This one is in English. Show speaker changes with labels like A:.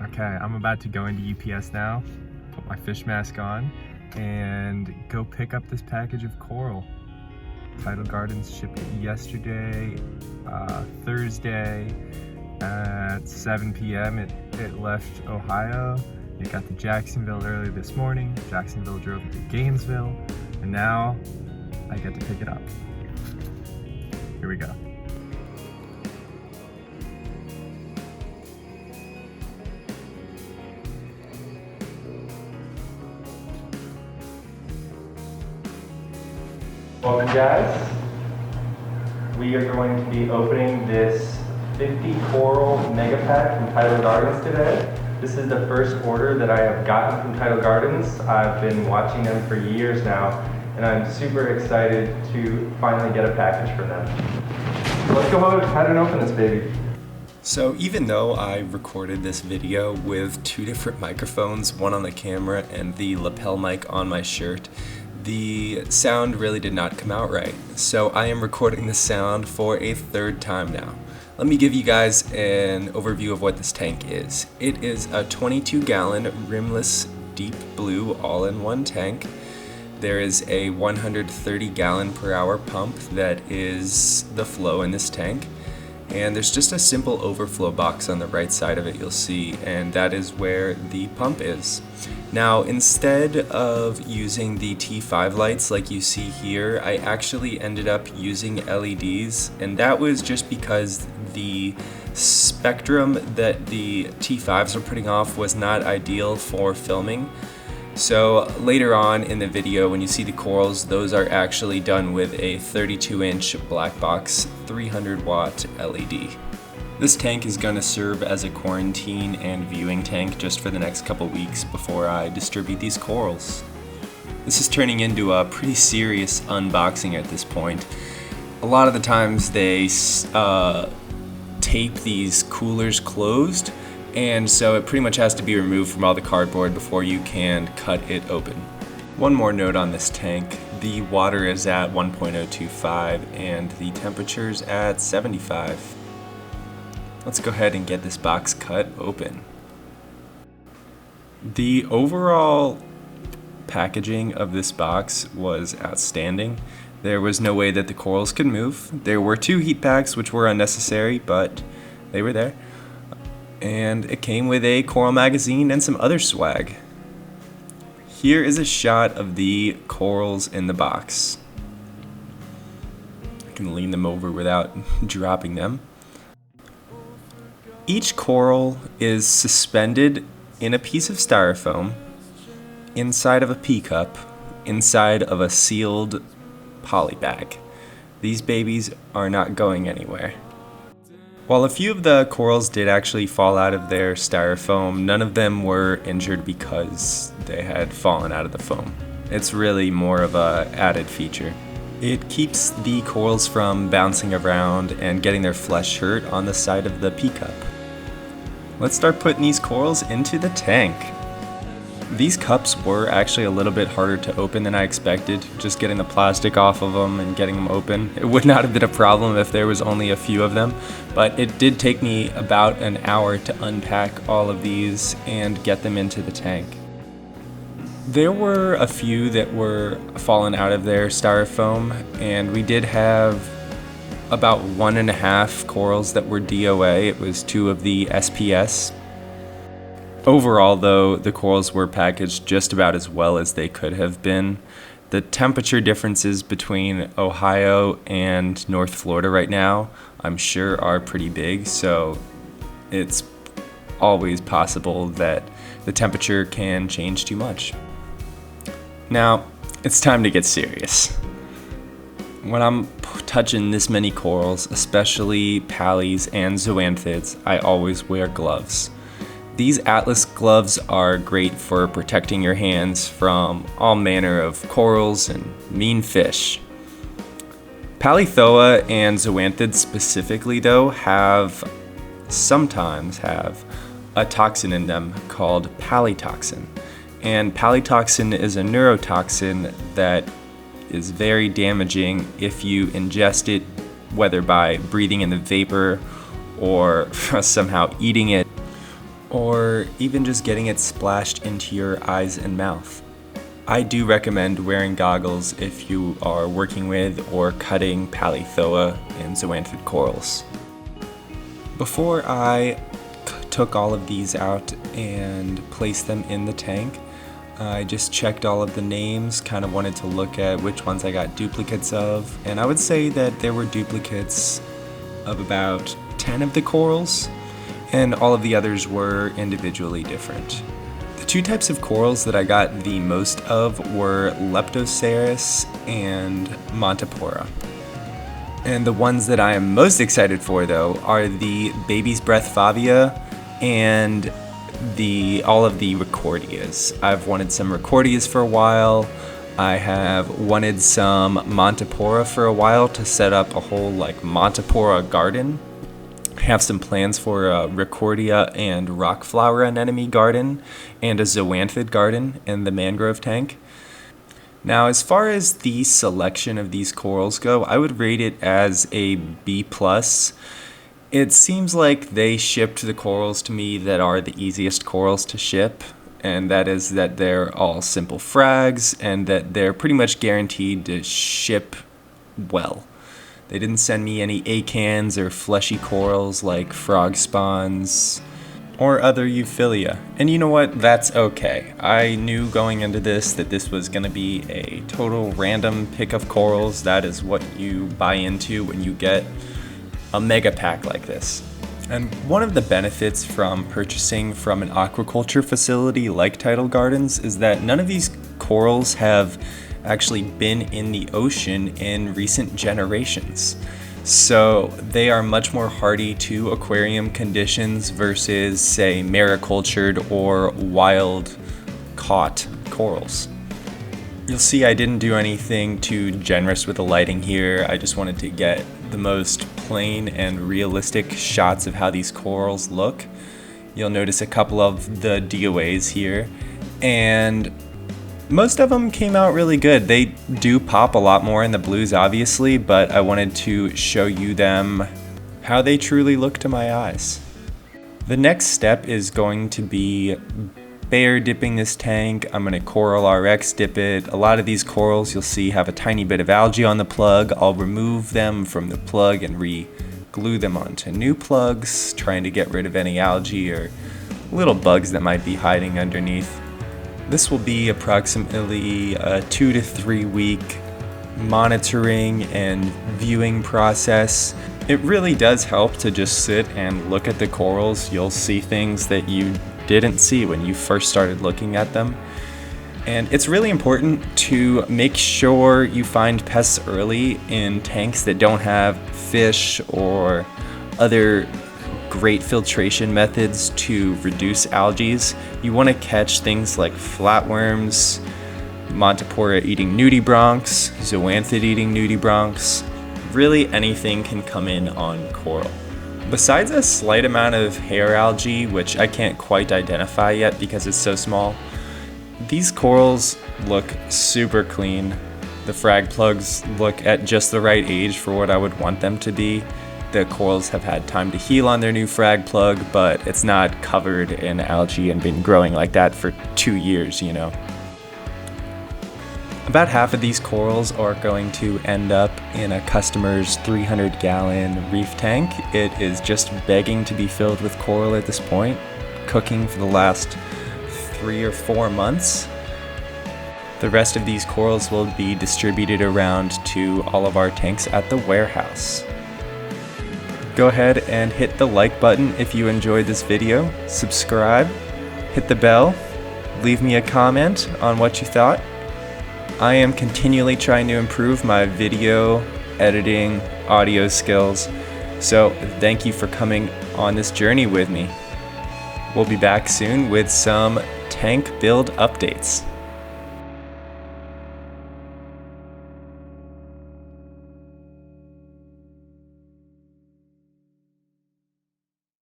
A: Okay, I'm about to go into UPS now, put my fish mask on, and go pick up this package of coral. Tidal Gardens shipped it yesterday, Thursday at 7 p.m. It left Ohio. It got to Jacksonville early this morning. Jacksonville drove it to Gainesville, and now I get to pick it up. Here we go. Welcome guys. We are going to be opening this 50 coral mega pack from Tidal Gardens today. This is the first order that I have gotten from Tidal Gardens. I've been watching them for years now, and I'm super excited to finally get a package from them. So let's go ahead and open this baby.
B: So even though I recorded this video with two different microphones, one on the camera and the lapel mic on my shirt, the sound really did not come out right. So I am recording the sound for a third time now. Let me give you guys an overview of what this tank is. It is a 22-gallon rimless deep blue all-in-one tank. There is a 130-gallon per hour pump that is the flow in this tank. And there's just a simple overflow box on the right side of it you'll see, and that is where the pump is. Now, instead of using the T5 lights like you see here, I actually ended up using LEDs, and that was just because the spectrum that the T5s were putting off was not ideal for filming. So later on in the video, when you see the corals, those are actually done with a 32-inch black box 300-watt LED. This tank is going to serve as a quarantine and viewing tank just for the next couple weeks before I distribute these corals. This is turning into a pretty serious unboxing at this point. A lot of the times they tape these coolers closed, and so it pretty much has to be removed from all the cardboard before you can cut it open. One more note on this tank, the water is at 1.025 and the temperature's at 75. Let's go ahead and get this box cut open. The overall packaging of this box was outstanding. There was no way that the corals could move. There were 2 heat packs which were unnecessary, but they were there. And it came with a coral magazine and some other swag. Here is a shot of the corals in the box. I can lean them over without dropping them. Each coral is suspended in a piece of styrofoam inside of a pea cup, inside of a sealed poly bag. These babies are not going anywhere. While a few of the corals did actually fall out of their styrofoam, none of them were injured because they had fallen out of the foam. It's really more of an added feature. It keeps the corals from bouncing around and getting their flesh hurt on the side of the pea cup. Let's start putting these corals into the tank. These cups were actually a little bit harder to open than I expected, just getting the plastic off of them and getting them open. It would not have been a problem if there was only a few of them, but it did take me about an hour to unpack all of these and get them into the tank. There were a few that were fallen out of their styrofoam, and we did have about 1.5 corals that were DOA. It was 2 of the SPS. Overall, though, the corals were packaged just about as well as they could have been. The temperature differences between Ohio and North Florida right now, I'm sure, are pretty big, so it's always possible that the temperature can change too much. Now, it's time to get serious. When I'm touching this many corals, especially pallies and zoanthids, I always wear gloves. These Atlas gloves are great for protecting your hands from all manner of corals and mean fish. Palythoa and zoanthids specifically, though, sometimes have a toxin in them called palytoxin. And palytoxin is a neurotoxin that is very damaging if you ingest it, whether by breathing in the vapor or somehow eating it, or even just getting it splashed into your eyes and mouth. I do recommend wearing goggles if you are working with or cutting Palythoa and zoanthid corals. Before I took all of these out and placed them in the tank, I just checked all of the names, kind of wanted to look at which ones I got duplicates of, and I would say that there were duplicates of about 10 of the corals, and all of the others were individually different. The two types of corals that I got the most of were Leptoseris and Anacropora. And the ones that I am most excited for, though, are the baby's breath Favia and all of the Ricordeas. I've wanted some Ricordeas for a while. I have wanted some Anacropora for a while to set up a whole Anacropora garden. I have some plans for a Ricordea and rock flower anemone garden and a zoanthid garden in the mangrove tank. Now, as far as the selection of these corals go, I would rate it as a B+. It seems like they shipped the corals to me that are the easiest corals to ship, and that is that they're all simple frags and that they're pretty much guaranteed to ship well. They didn't send me any acans or fleshy corals like frog spawns or other euphilia. And you know what? That's okay. I knew going into this that this was going to be a total random pick of corals. That is what you buy into when you get a mega pack like this. And one of the benefits from purchasing from an aquaculture facility like Tidal Gardens is that none of these corals have actually been in the ocean in recent generations. So they are much more hardy to aquarium conditions versus, say, maricultured or wild caught corals. You'll see I didn't do anything too generous with the lighting here. I just wanted to get the most plain and realistic shots of how these corals look. You'll notice a couple of the DOAs here, and most of them came out really good. They do pop a lot more in the blues, obviously, but I wanted to show you them how they truly look to my eyes. The next step is going to be Bayer dipping this tank. I'm going to Coral RX dip it. A lot of these corals you'll see have a tiny bit of algae on the plug. I'll remove them from the plug and re-glue them onto new plugs, trying to get rid of any algae or little bugs that might be hiding underneath. This will be approximately a 2 to 3 week monitoring and viewing process. It really does help to just sit and look at the corals. You'll see things that you didn't see when you first started looking at them. And it's really important to make sure you find pests early in tanks that don't have fish or other great filtration methods to reduce algae. You want to catch things like flatworms, Anacropora eating nudibranchs, zoanthid eating nudibranchs. Really anything can come in on coral. Besides a slight amount of hair algae, which I can't quite identify yet because it's so small, these corals look super clean. The frag plugs look at just the right age for what I would want them to be. The corals have had time to heal on their new frag plug, but it's not covered in algae and been growing like that for 2 years, you know. About half of these corals are going to end up in a customer's 300-gallon reef tank. It is just begging to be filled with coral at this point, cooking for the last 3 or 4 months. The rest of these corals will be distributed around to all of our tanks at the warehouse. Go ahead and hit the like button if you enjoyed this video, subscribe, hit the bell, leave me a comment on what you thought. I am continually trying to improve my video editing, audio skills, so thank you for coming on this journey with me. We'll be back soon with some tank build updates.